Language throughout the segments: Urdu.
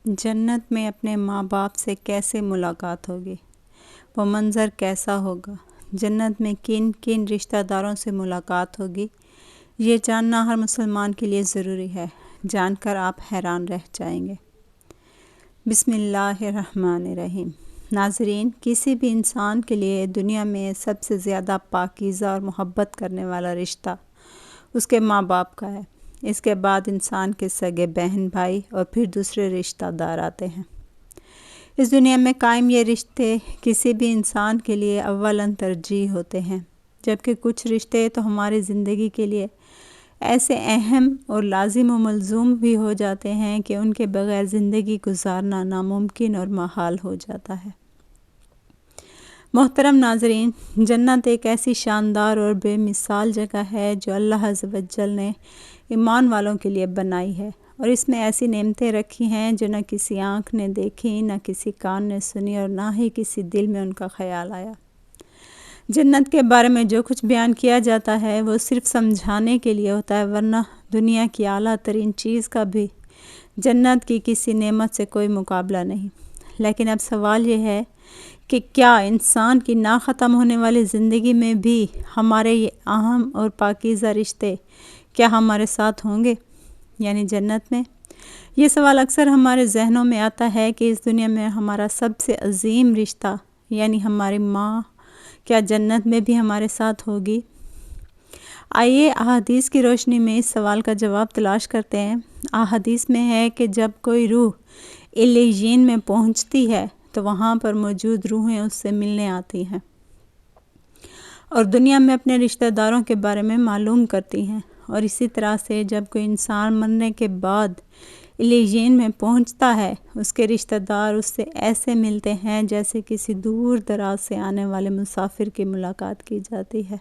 جنت میں اپنے ماں باپ سے کیسے ملاقات ہوگی؟ وہ منظر کیسا ہوگا؟ جنت میں کن کن رشتہ داروں سے ملاقات ہوگی؟ یہ جاننا ہر مسلمان کے لیے ضروری ہے۔ جان کر آپ حیران رہ جائیں گے۔ بسم اللہ الرحمن الرحیم۔ ناظرین، کسی بھی انسان کے لیے دنیا میں سب سے زیادہ پاکیزہ اور محبت کرنے والا رشتہ اس کے ماں باپ کا ہے۔ اس کے بعد انسان کے سگے بہن بھائی اور پھر دوسرے رشتہ دار آتے ہیں۔ اس دنیا میں قائم یہ رشتے کسی بھی انسان کے لیے اولاً ترجیح ہوتے ہیں، جبکہ کچھ رشتے تو ہماری زندگی کے لیے ایسے اہم اور لازم و ملزوم بھی ہو جاتے ہیں کہ ان کے بغیر زندگی گزارنا ناممکن اور محال ہو جاتا ہے۔ محترم ناظرین، جنت ایک ایسی شاندار اور بے مثال جگہ ہے جو اللہ عز و جل نے ایمان والوں کے لیے بنائی ہے، اور اس میں ایسی نعمتیں رکھی ہیں جو نہ کسی آنکھ نے دیکھی، نہ کسی کان نے سنی، اور نہ ہی کسی دل میں ان کا خیال آیا۔ جنت کے بارے میں جو کچھ بیان کیا جاتا ہے وہ صرف سمجھانے کے لیے ہوتا ہے، ورنہ دنیا کی اعلیٰ ترین چیز کا بھی جنت کی کسی نعمت سے کوئی مقابلہ نہیں۔ لیکن اب سوال یہ ہے کہ کیا انسان کی ناختم ہونے والی زندگی میں بھی ہمارے یہ اہم اور پاکیزہ رشتے کیا ہمارے ساتھ ہوں گے، یعنی جنت میں؟ یہ سوال اکثر ہمارے ذہنوں میں آتا ہے کہ اس دنیا میں ہمارا سب سے عظیم رشتہ یعنی ہماری ماں کیا جنت میں بھی ہمارے ساتھ ہوگی؟ آئیے احادیث کی روشنی میں اس سوال کا جواب تلاش کرتے ہیں۔ احادیث میں ہے کہ جب کوئی روح علیین میں پہنچتی ہے تو وہاں پر موجود روحیں اس سے ملنے آتی ہیں اور دنیا میں اپنے رشتہ داروں کے بارے میں معلوم کرتی ہیں، اور اسی طرح سے جب کوئی انسان مرنے کے بعد علیین میں پہنچتا ہے، اس کے رشتہ دار اس سے ایسے ملتے ہیں جیسے کسی دور دراز سے آنے والے مسافر کی ملاقات کی جاتی ہے،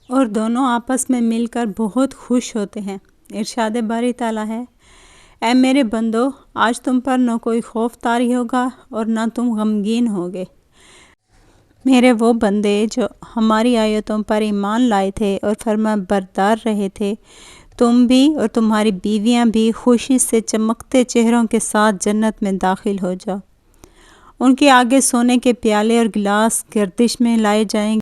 اور دونوں آپس میں مل کر بہت خوش ہوتے ہیں۔ ارشاد باری تعالیٰ ہے، اے میرے بندو، آج تم پر نہ کوئی خوف طاری ہوگا اور نہ تم غمگین ہوگے۔ میرے وہ بندے جو ہماری آیتوں پر ایمان لائے تھے اور فرما بردار رہے تھے، تم بھی اور تمہاری بیویاں بھی خوشی سے چمکتے چہروں کے ساتھ جنت میں داخل ہو جاؤ۔ ان کے آگے سونے کے پیالے اور گلاس گردش میں لائے جائیں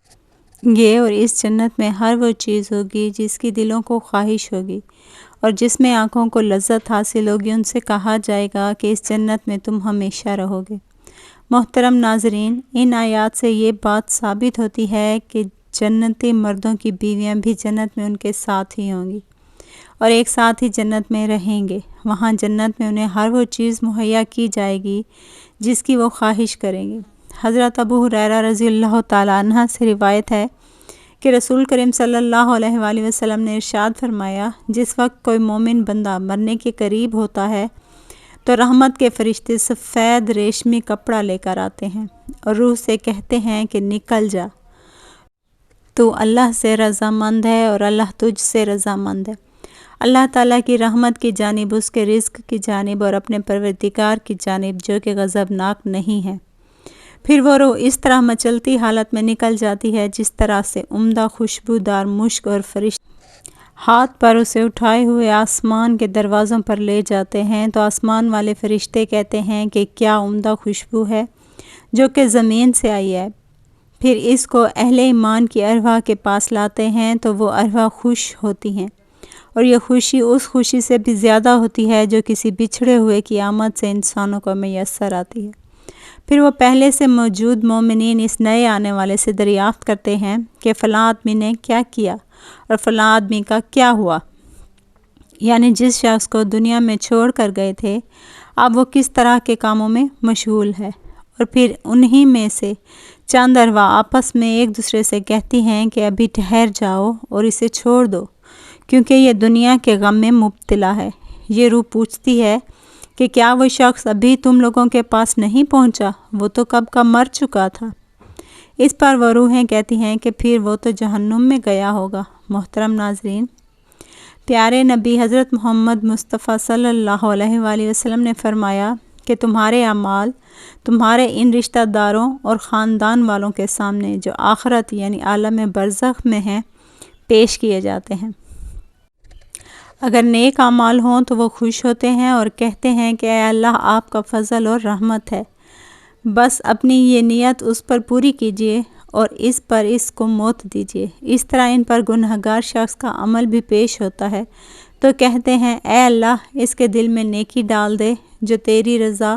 گے، اور اس جنت میں ہر وہ چیز ہوگی جس کی دلوں کو خواہش ہوگی اور جس میں آنکھوں کو لذت حاصل ہوگی۔ ان سے کہا جائے گا کہ اس جنت میں تم ہمیشہ رہو گے۔ محترم ناظرین، ان آیات سے یہ بات ثابت ہوتی ہے کہ جنتی مردوں کی بیویاں بھی جنت میں ان کے ساتھ ہی ہوں گی اور ایک ساتھ ہی جنت میں رہیں گے۔ وہاں جنت میں انہیں ہر وہ چیز مہیا کی جائے گی جس کی وہ خواہش کریں گے۔ حضرت ابو ہریرہ رضی اللہ تعالیٰ عنہ سے روایت ہے کہ رسول کریم صلی اللہ علیہ وآلہ وسلم نے ارشاد فرمایا، جس وقت کوئی مومن بندہ مرنے کے قریب ہوتا ہے تو رحمت کے فرشتے سفید ریشمی کپڑا لے کر آتے ہیں اور روح سے کہتے ہیں کہ نکل جا، تو اللہ سے رضامند ہے اور اللہ تجھ سے رضامند ہے، اللہ تعالیٰ کی رحمت کی جانب، اس کے رزق کی جانب اور اپنے پروردگار کی جانب جو کہ غضبناک نہیں ہے۔ پھر وہ روح اس طرح مچلتی حالت میں نکل جاتی ہے جس طرح سے عمدہ خوشبودار مشک، اور فرشتے ہاتھ پر اسے اٹھائے ہوئے آسمان کے دروازوں پر لے جاتے ہیں تو آسمان والے فرشتے کہتے ہیں کہ کیا عمدہ خوشبو ہے جو کہ زمین سے آئی ہے۔ پھر اس کو اہل ایمان کی ارواح کے پاس لاتے ہیں تو وہ ارواح خوش ہوتی ہیں، اور یہ خوشی اس خوشی سے بھی زیادہ ہوتی ہے جو کسی بچھڑے ہوئے کی آمد سے انسانوں کو میسر آتی ہے۔ پھر وہ پہلے سے موجود مومنین اس نئے آنے والے سے دریافت کرتے ہیں کہ فلاں آدمی نے کیا کیا اور فلاں آدمی کا کیا ہوا، یعنی جس شخص کو دنیا میں چھوڑ کر گئے تھے اب وہ کس طرح کے کاموں میں مشغول ہے۔ اور پھر انہی میں سے چند ارواح آپس میں ایک دوسرے سے کہتی ہیں کہ ابھی ٹھہر جاؤ اور اسے چھوڑ دو، کیونکہ یہ دنیا کے غم میں مبتلا ہے۔ یہ روح پوچھتی ہے کہ کیا وہ شخص ابھی تم لوگوں کے پاس نہیں پہنچا؟ وہ تو کب کا مر چکا تھا۔ اس پر وہ روحیں کہتی ہیں کہ پھر وہ تو جہنم میں گیا ہوگا۔ محترم ناظرین، پیارے نبی حضرت محمد مصطفیٰ صلی اللہ علیہ وآلہ وسلم نے فرمایا کہ تمہارے اعمال تمہارے ان رشتہ داروں اور خاندان والوں کے سامنے جو آخرت یعنی عالم برزخ میں ہیں پیش کیے جاتے ہیں۔ اگر نیک اعمال ہوں تو وہ خوش ہوتے ہیں اور کہتے ہیں کہ اے اللہ آپ کا فضل اور رحمت ہے، بس اپنی یہ نیت اس پر پوری کیجیے اور اس کو موت دیجیے۔ اس طرح ان پر گنہگار شخص کا عمل بھی پیش ہوتا ہے تو کہتے ہیں اے اللہ اس کے دل میں نیکی ڈال دے جو تیری رضا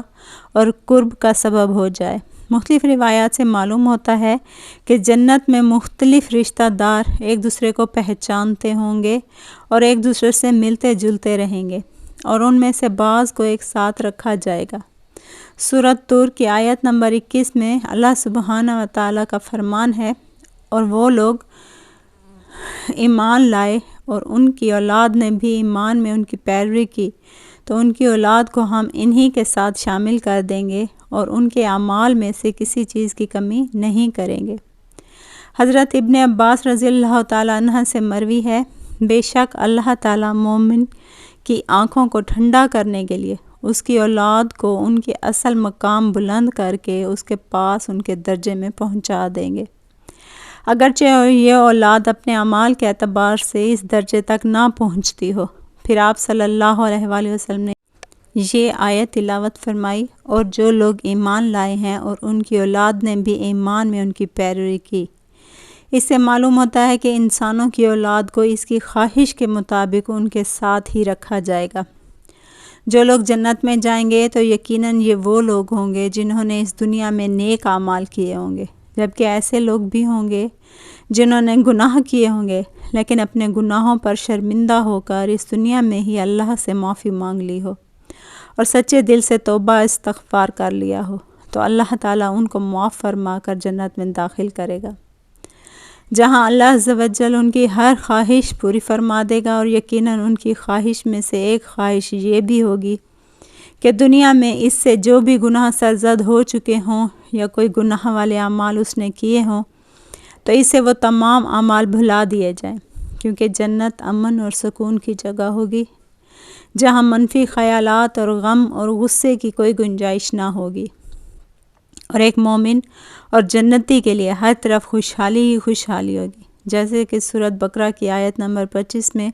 اور قرب کا سبب ہو جائے۔ مختلف روایات سے معلوم ہوتا ہے کہ جنت میں مختلف رشتہ دار ایک دوسرے کو پہچانتے ہوں گے اور ایک دوسرے سے ملتے جلتے رہیں گے اور ان میں سے بعض کو ایک ساتھ رکھا جائے گا۔ سورۃ طور کی آیت نمبر 21 میں اللہ سبحانہ و تعالیٰ کا فرمان ہے، اور وہ لوگ ایمان لائے اور ان کی اولاد نے بھی ایمان میں ان کی پیروی کی تو ان کی اولاد کو ہم انہی کے ساتھ شامل کر دیں گے اور ان کے اعمال میں سے کسی چیز کی کمی نہیں کریں گے۔ حضرت ابن عباس رضی اللہ تعالیٰ عنہ سے مروی ہے، بے شک اللہ تعالیٰ مومن کی آنکھوں کو ٹھنڈا کرنے کے لیے اس کی اولاد کو ان کے اصل مقام بلند کر کے اس کے پاس ان کے درجے میں پہنچا دیں گے، اگرچہ یہ اولاد اپنے اعمال کے اعتبار سے اس درجے تک نہ پہنچتی ہو۔ پھر آپ صلی اللہ علیہ وآلہ وسلم نے یہ آیت تلاوت فرمائی، اور جو لوگ ایمان لائے ہیں اور ان کی اولاد نے بھی ایمان میں ان کی پیروی کی۔ اس سے معلوم ہوتا ہے کہ انسانوں کی اولاد کو اس کی خواہش کے مطابق ان کے ساتھ ہی رکھا جائے گا۔ جو لوگ جنت میں جائیں گے تو یقیناً یہ وہ لوگ ہوں گے جنہوں نے اس دنیا میں نیک اعمال کیے ہوں گے، جبکہ ایسے لوگ بھی ہوں گے جنہوں نے گناہ کیے ہوں گے لیکن اپنے گناہوں پر شرمندہ ہو کر اس دنیا میں ہی اللہ سے معافی مانگ لی ہو اور سچے دل سے توبہ استغفار کر لیا ہو، تو اللہ تعالیٰ ان کو معاف فرما کر جنت میں داخل کرے گا، جہاں اللہ عز و جل ان کی ہر خواہش پوری فرما دے گا۔ اور یقیناً ان کی خواہش میں سے ایک خواہش یہ بھی ہوگی کہ دنیا میں اس سے جو بھی گناہ سرزد ہو چکے ہوں یا کوئی گناہ والے اعمال اس نے کیے ہوں تو اس سے وہ تمام اعمال بھلا دیے جائیں، کیونکہ جنت امن اور سکون کی جگہ ہوگی جہاں منفی خیالات اور غم اور غصے کی کوئی گنجائش نہ ہوگی، اور ایک مومن اور جنتی کے لیے ہر طرف خوشحالی ہی خوشحالی ہوگی، جیسے کہ سورۃ بقرہ کی آیت نمبر 25 میں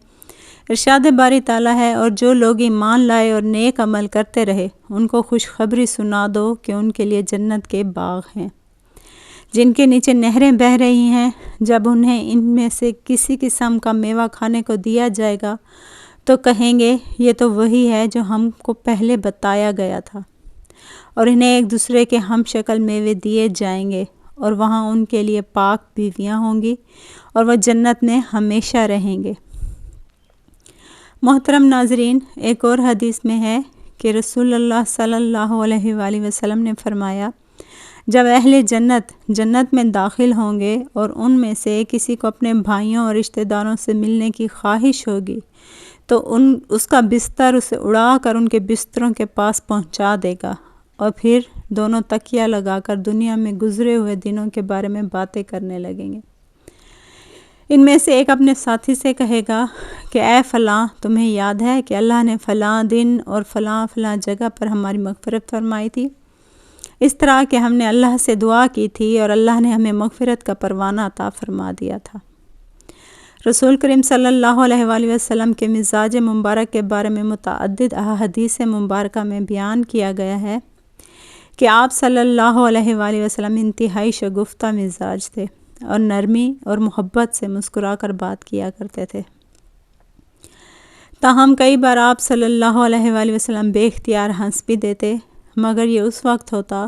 ارشاد باری تعالیٰ ہے، اور جو لوگ ایمان لائے اور نیک عمل کرتے رہے ان کو خوشخبری سنا دو کہ ان کے لیے جنت کے باغ ہیں جن کے نیچے نہریں بہہ رہی ہیں، جب انہیں ان میں سے کسی قسم کا میوہ کھانے کو دیا جائے گا تو کہیں گے یہ تو وہی ہے جو ہم کو پہلے بتایا گیا تھا، اور انہیں ایک دوسرے کے ہم شکل میوے دیے جائیں گے، اور وہاں ان کے لیے پاک بیویاں ہوں گی اور وہ جنت میں ہمیشہ رہیں گے۔ محترم ناظرین، ایک اور حدیث میں ہے کہ رسول اللہ صلی اللہ علیہ وآلہ وسلم نے فرمایا، جب اہل جنت میں داخل ہوں گے اور ان میں سے کسی کو اپنے بھائیوں اور رشتہ داروں سے ملنے کی خواہش ہوگی تو اس کا بستر اسے اڑا کر ان کے بستروں کے پاس پہنچا دے گا، اور پھر دونوں تکیہ لگا کر دنیا میں گزرے ہوئے دنوں کے بارے میں باتیں کرنے لگیں گے۔ ان میں سے ایک اپنے ساتھی سے کہے گا کہ اے فلاں، تمہیں یاد ہے کہ اللہ نے فلاں دن اور فلاں فلاں جگہ پر ہماری مغفرت فرمائی تھی، اس طرح کہ ہم نے اللہ سے دعا کی تھی اور اللہ نے ہمیں مغفرت کا پروانہ عطا فرما دیا تھا۔ رسول کریم صلی اللہ علیہ وآلہ وسلم کے مزاج مبارک کے بارے میں متعدد احادیث مبارکہ میں بیان کیا گیا ہے کہ آپ صلی اللہ علیہ وآلہ وسلم انتہائی شگفتہ مزاج تھے اور نرمی اور محبت سے مسکرا کر بات کیا کرتے تھے، تاہم کئی بار آپ صلی اللہ علیہ وآلہ وسلم بے اختیار ہنس بھی دیتے، مگر یہ اس وقت ہوتا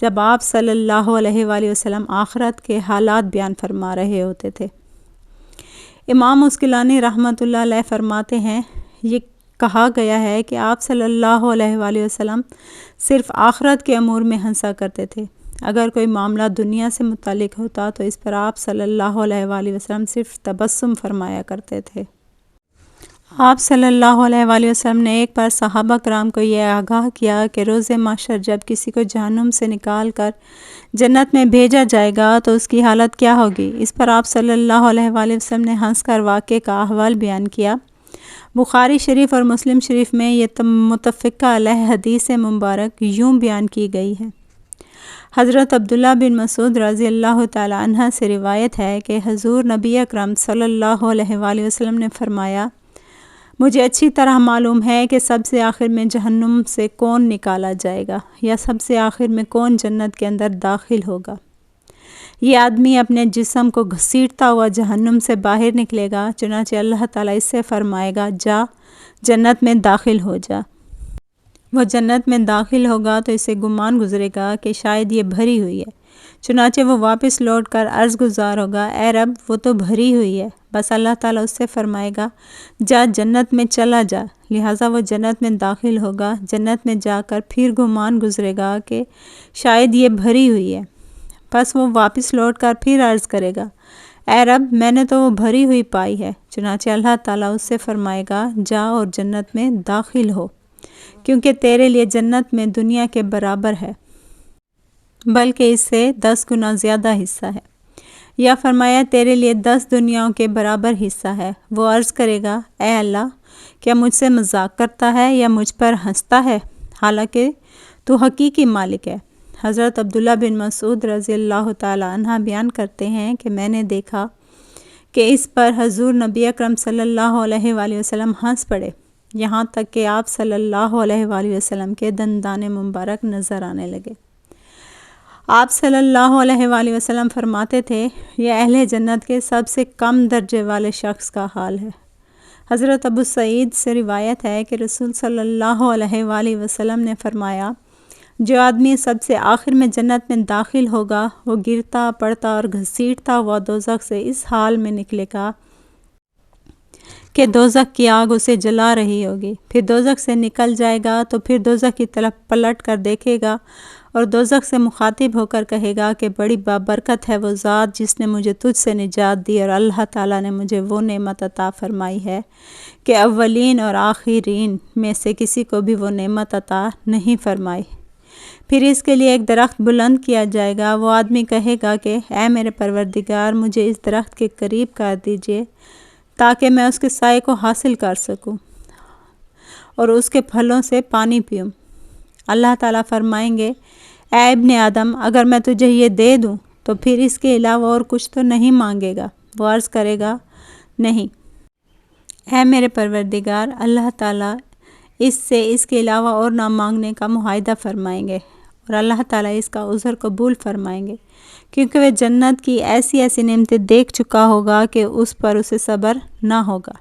جب آپ صلی اللہ علیہ وآلہ وسلم آخرت کے حالات بیان فرما رہے ہوتے تھے۔ امام مسکلانی رحمۃ اللہ علیہ فرماتے ہیں، یہ کہا گیا ہے کہ آپ صلی اللہ علیہ وآلہ وسلم صرف آخرت کے امور میں ہنسا کرتے تھے، اگر کوئی معاملہ دنیا سے متعلق ہوتا تو اس پر آپ صلی اللہ علیہ وآلہ وسلم صرف تبسم فرمایا کرتے تھے۔ آپ صلی اللہ علیہ وآلہ وسلم نے ایک بار صحابہ کرام کو یہ آگاہ کیا کہ روز محشر جب کسی کو جہنم سے نکال کر جنت میں بھیجا جائے گا تو اس کی حالت کیا ہوگی۔ اس پر آپ صلی اللہ علیہ وآلہ وسلم نے ہنس کر واقعے کا احوال بیان کیا۔ بخاری شریف اور مسلم شریف میں یہ متفقہ علیہ حدیث مبارک یوں بیان کی گئی ہے۔ حضرت عبداللہ بن مسعود رضی اللہ تعالی عنہ سے روایت ہے کہ حضور نبی اکرم صلی اللہ علیہ وآلہ وسلم نے فرمایا، مجھے اچھی طرح معلوم ہے کہ سب سے آخر میں جہنم سے کون نکالا جائے گا یا سب سے آخر میں کون جنت کے اندر داخل ہوگا۔ یہ آدمی اپنے جسم کو گھسیٹتا ہوا جہنم سے باہر نکلے گا، چنانچہ اللہ تعالیٰ اس سے فرمائے گا جا جنت میں داخل ہو جا۔ وہ جنت میں داخل ہوگا تو اسے گمان گزرے گا کہ شاید یہ بھری ہوئی ہے، چنانچہ وہ واپس لوٹ کر عرض گزار ہوگا اے رب وہ تو بھری ہوئی ہے۔ بس اللہ تعالیٰ اس سے فرمائے گا جا جنت میں چلا جا، لہٰذا وہ جنت میں داخل ہوگا۔ جنت میں جا کر پھر گمان گزرے گا کہ شاید یہ بھری ہوئی ہے، بس وہ واپس لوٹ کر پھر عرض کرے گا اے رب میں نے تو وہ بھری ہوئی پائی ہے، چنانچہ اللہ تعالیٰ اس سے فرمائے گا جا اور جنت میں داخل ہو، کیونکہ تیرے لیے جنت میں دنیا کے برابر ہے، بلکہ اس سے 10 گنا زیادہ حصہ ہے، یا فرمایا تیرے لیے 10 دنیاؤں کے برابر حصہ ہے۔ وہ عرض کرے گا اے اللہ کیا مجھ سے مذاق کرتا ہے یا مجھ پر ہنستا ہے، حالانکہ تو حقیقی مالک ہے۔ حضرت عبداللہ بن مسعود رضی اللہ تعالی عنہ بیان کرتے ہیں کہ میں نے دیکھا کہ اس پر حضور نبی اکرم صلی اللہ علیہ وآلہ وسلم ہنس پڑے، یہاں تک کہ آپ صلی اللہ علیہ وآلہ وسلم کے دندان مبارک نظر آنے لگے۔ آپ صلی اللہ علیہ وآلہ وسلم فرماتے تھے یہ اہل جنت کے سب سے کم درجے والے شخص کا حال ہے۔ حضرت ابو سعید سے روایت ہے کہ رسول صلی اللہ علیہ وآلہ وسلم نے فرمایا جو آدمی سب سے آخر میں جنت میں داخل ہوگا وہ گرتا پڑتا اور گھسیٹتا ہوا دوزخ سے اس حال میں نکلے گا کہ دوزخ کی آگ اسے جلا رہی ہوگی، پھر دوزخ سے نکل جائے گا تو پھر دوزخ کی طرف پلٹ کر دیکھے گا اور دوزخ سے مخاطب ہو کر کہے گا کہ بڑی بابرکت ہے وہ ذات جس نے مجھے تجھ سے نجات دی، اور اللہ تعالیٰ نے مجھے وہ نعمت عطا فرمائی ہے کہ اولین اور آخرین میں سے کسی کو بھی وہ نعمت عطا نہیں فرمائی۔ پھر اس کے لیے ایک درخت بلند کیا جائے گا، وہ آدمی کہے گا کہ اے میرے پروردگار مجھے اس درخت کے قریب کر دیجئے تاکہ میں اس کے سائے کو حاصل کر سکوں اور اس کے پھلوں سے پانی پیوں۔ اللہ تعالیٰ فرمائیں گے اے ابن آدم اگر میں تجھے یہ دے دوں تو پھر اس کے علاوہ اور کچھ تو نہیں مانگے گا؟ وہ عرض کرے گا نہیں اے میرے پروردگار۔ اللہ تعالیٰ اس سے اس کے علاوہ اور نہ مانگنے کا معاہدہ فرمائیں گے اور اللہ تعالیٰ اس کا عذر قبول فرمائیں گے، کیونکہ وہ جنت کی ایسی ایسی نعمتیں دیکھ چکا ہوگا کہ اس پر اسے صبر نہ ہوگا۔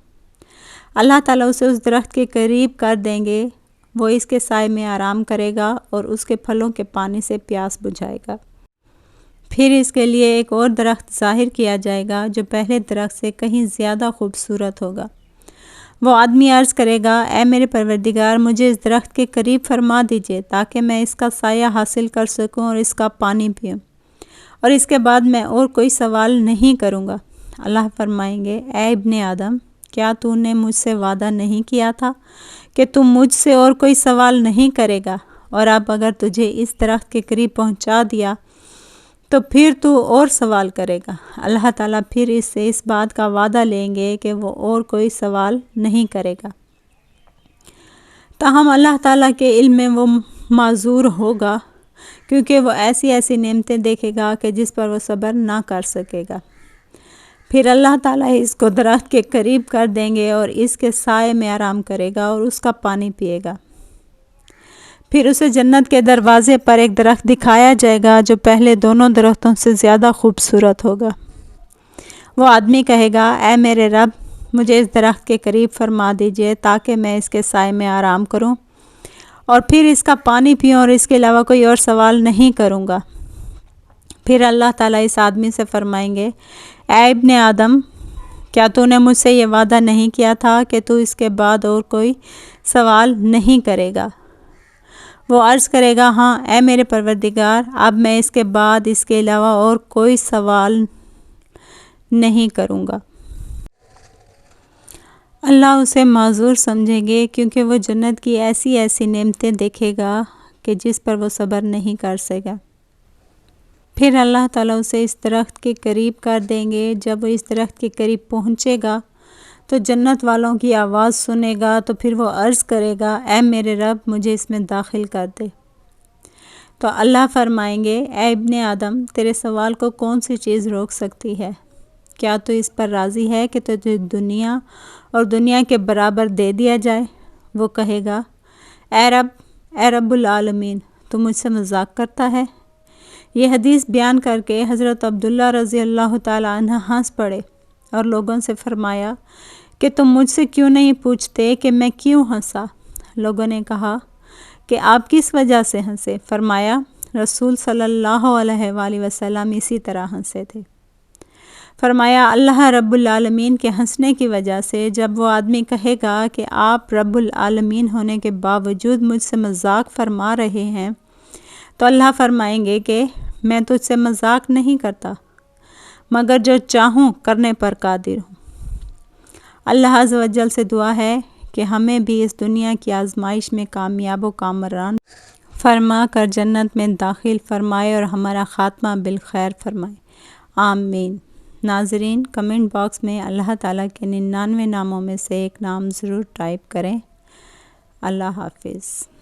اللہ تعالیٰ اسے اس درخت کے قریب کر دیں گے، وہ اس کے سائے میں آرام کرے گا اور اس کے پھلوں کے پانی سے پیاس بجھائے گا۔ پھر اس کے لیے ایک اور درخت ظاہر کیا جائے گا جو پہلے درخت سے کہیں زیادہ خوبصورت ہوگا۔ وہ آدمی عرض کرے گا اے میرے پروردگار مجھے اس درخت کے قریب فرما دیجئے تاکہ میں اس کا سایہ حاصل کر سکوں اور اس کا پانی پیوں، اور اس کے بعد میں اور کوئی سوال نہیں کروں گا۔ اللہ فرمائیں گے اے ابن آدم کیا تو نے مجھ سے وعدہ نہیں کیا تھا کہ تم مجھ سے اور کوئی سوال نہیں کرے گا، اور اب اگر تجھے اس درخت کے قریب پہنچا دیا تو پھر تو اور سوال کرے گا۔ اللہ تعالیٰ پھر اس سے اس بات کا وعدہ لیں گے کہ وہ اور کوئی سوال نہیں کرے گا۔ تاہم اللہ تعالیٰ کے علم میں وہ معذور ہوگا کیونکہ وہ ایسی ایسی نعمتیں دیکھے گا کہ جس پر وہ صبر نہ کر سکے گا۔ پھر اللہ تعالیٰ اس کو درخت کے قریب کر دیں گے اور اس کے سائے میں آرام کرے گا اور اس کا پانی پیے گا۔ پھر اسے جنت کے دروازے پر ایک درخت دکھایا جائے گا جو پہلے دونوں درختوں سے زیادہ خوبصورت ہوگا۔ وہ آدمی کہے گا اے میرے رب مجھے اس درخت کے قریب فرما دیجئے تاکہ میں اس کے سائے میں آرام کروں اور پھر اس کا پانی پیوں اور اس کے علاوہ کوئی اور سوال نہیں کروں گا۔ پھر اللہ تعالیٰ اس آدمی سے فرمائیں گے اے ابن آدم کیا تو نے مجھ سے یہ وعدہ نہیں کیا تھا کہ تو اس کے بعد اور کوئی سوال نہیں کرے گا؟ وہ عرض کرے گا ہاں اے میرے پروردگار اب میں اس کے بعد اس کے علاوہ اور کوئی سوال نہیں کروں گا۔ اللہ اسے معذور سمجھیں گے کیونکہ وہ جنت کی ایسی ایسی نعمتیں دیکھے گا کہ جس پر وہ صبر نہیں کر سکے۔ پھر اللہ تعالیٰ اسے اس درخت کے قریب کر دیں گے۔ جب وہ اس درخت کے قریب پہنچے گا تو جنت والوں کی آواز سنے گا تو پھر وہ عرض کرے گا اے میرے رب مجھے اس میں داخل کر دے۔ تو اللہ فرمائیں گے اے ابن آدم تیرے سوال کو کون سی چیز روک سکتی ہے؟ کیا تو اس پر راضی ہے کہ تجھے دنیا اور دنیا کے برابر دے دیا جائے؟ وہ کہے گا اے رب العالمین، تو مجھ سے مذاق کرتا ہے؟ یہ حدیث بیان کر کے حضرت عبداللہ رضی اللہ تعالیٰ عنہ ہنس پڑے اور لوگوں سے فرمایا کہ تم مجھ سے کیوں نہیں پوچھتے کہ میں کیوں ہنسا؟ لوگوں نے کہا کہ آپ کس وجہ سے ہنسے؟ فرمایا رسول صلی اللہ علیہ وآلہ وسلم اسی طرح ہنسے تھے۔ فرمایا اللہ رب العالمین کے ہنسنے کی وجہ سے جب وہ آدمی کہے گا کہ آپ رب العالمین ہونے کے باوجود مجھ سے مذاق فرما رہے ہیں، تو اللہ فرمائیں گے کہ میں تجھ سے مذاق نہیں کرتا، مگر جو چاہوں کرنے پر قادر ہوں۔ اللہ عز و جل سے دعا ہے کہ ہمیں بھی اس دنیا کی آزمائش میں کامیاب و کامران فرما کر جنت میں داخل فرمائے اور ہمارا خاتمہ بالخیر فرمائے، آمین۔ ناظرین، کمنٹ باکس میں اللہ تعالیٰ کے 99 ناموں میں سے ایک نام ضرور ٹائپ کریں۔ اللہ حافظ۔